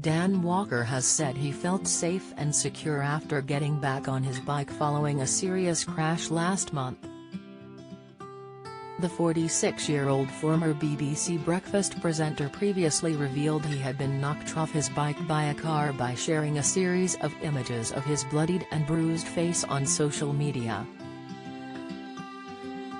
Dan Walker has said he felt safe and secure after getting back on his bike following a serious crash last month. The 46-year-old former BBC Breakfast presenter previously revealed he had been knocked off his bike by a car by sharing a series of images of his bloodied and bruised face on social media.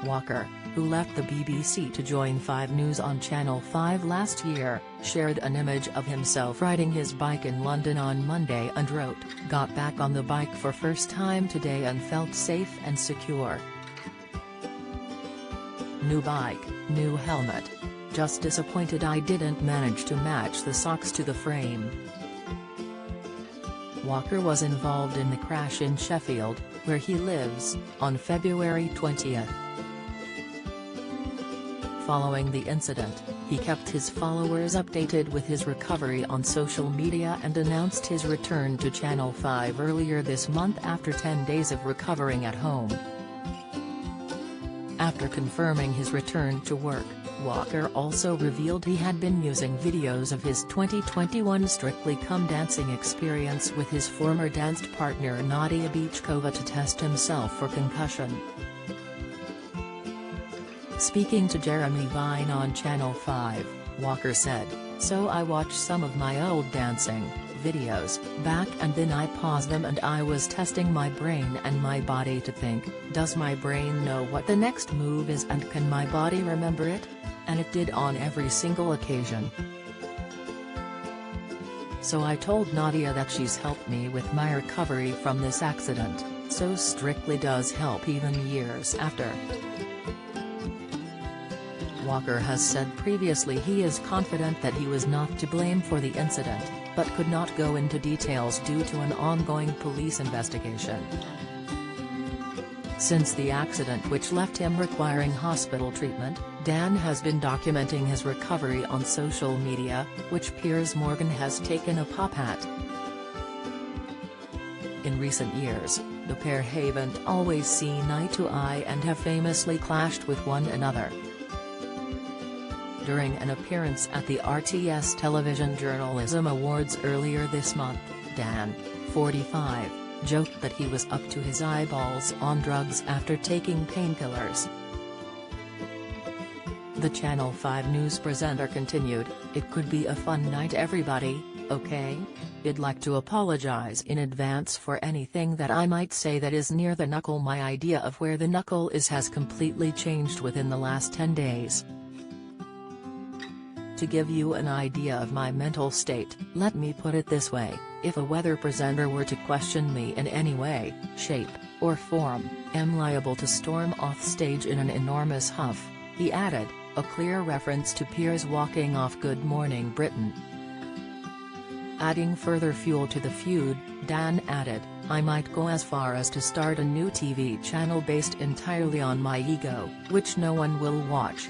Walker, who left the BBC to join 5 News on Channel 5 last year, shared an image of himself riding his bike in London on Monday and wrote, "Got back on the bike for first time today and felt safe and secure. New bike, new helmet. Just disappointed I didn't manage to match the socks to the frame." Walker was involved in the crash in Sheffield, where he lives, on February 20. Following the incident, he kept his followers updated with his recovery on social media and announced his return to Channel 5 earlier this month after 10 days of recovering at home. After confirming his return to work, Walker also revealed he had been using videos of his 2021 Strictly Come Dancing experience with his former dance partner Nadia Bychkova to test himself for concussion. Speaking to Jeremy Vine on Channel 5, Walker said, "So I watched some of my old dancing videos back and then I paused them and I was testing my brain and my body to think, does my brain know what the next move is and can my body remember it? And it did on every single occasion. So I told Nadia that she's helped me with my recovery from this accident, so Strictly does help even years after." Walker has said previously he is confident that he was not to blame for the incident, but could not go into details due to an ongoing police investigation. Since the accident which left him requiring hospital treatment, Dan has been documenting his recovery on social media, which Piers Morgan has taken a pop at. In recent years, the pair haven't always seen eye to eye and have famously clashed with one another. During an appearance at the RTS Television Journalism Awards earlier this month, Dan, 45, joked that he was up to his eyeballs on drugs after taking painkillers. The Channel 5 News presenter continued, "It could be a fun night everybody, okay? I'd like to apologize in advance for anything that I might say that is near the knuckle. My idea of where the knuckle is has completely changed within the last 10 days. To give you an idea of my mental state, let me put it this way, if a weather presenter were to question me in any way, shape, or form, I'm liable to storm off stage in an enormous huff," he added, a clear reference to Piers walking off Good Morning Britain. Adding further fuel to the feud, Dan added, "I might go as far as to start a new TV channel based entirely on my ego, which no one will watch."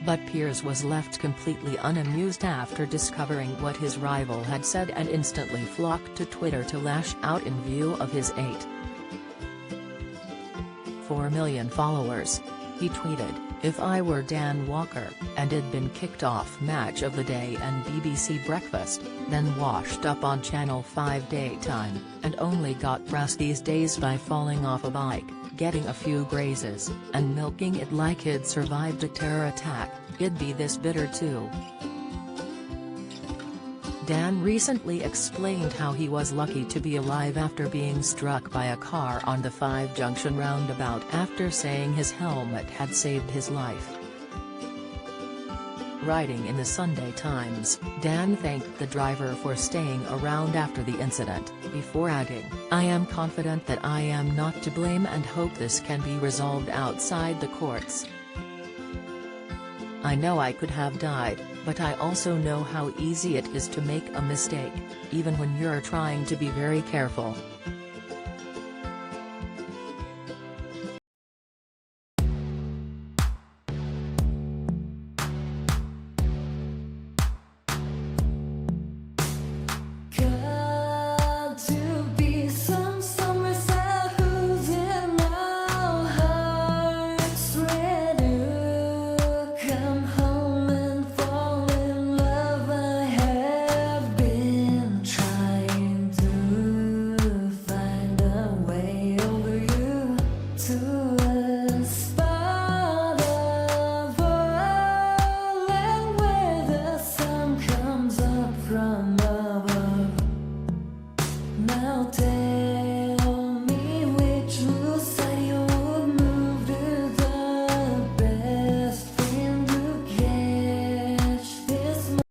But Piers was left completely unamused after discovering what his rival had said and instantly flocked to Twitter to lash out in view of his 8.4 million followers. He tweeted, "If I were Dan Walker, and had been kicked off Match of the Day and BBC Breakfast, then washed up on Channel 5 daytime, and only got press these days by falling off a bike, getting a few grazes, and milking it like he'd survived a terror attack, it'd be this bitter too." Dan recently explained how he was lucky to be alive after being struck by a car on the 5 Junction roundabout after saying his helmet had saved his life. Writing in the Sunday Times, Dan thanked the driver for staying around after the incident, before adding, "I am confident that I am not to blame and hope this can be resolved outside the courts. I know I could have died, but I also know how easy it is to make a mistake, even when you're trying to be very careful."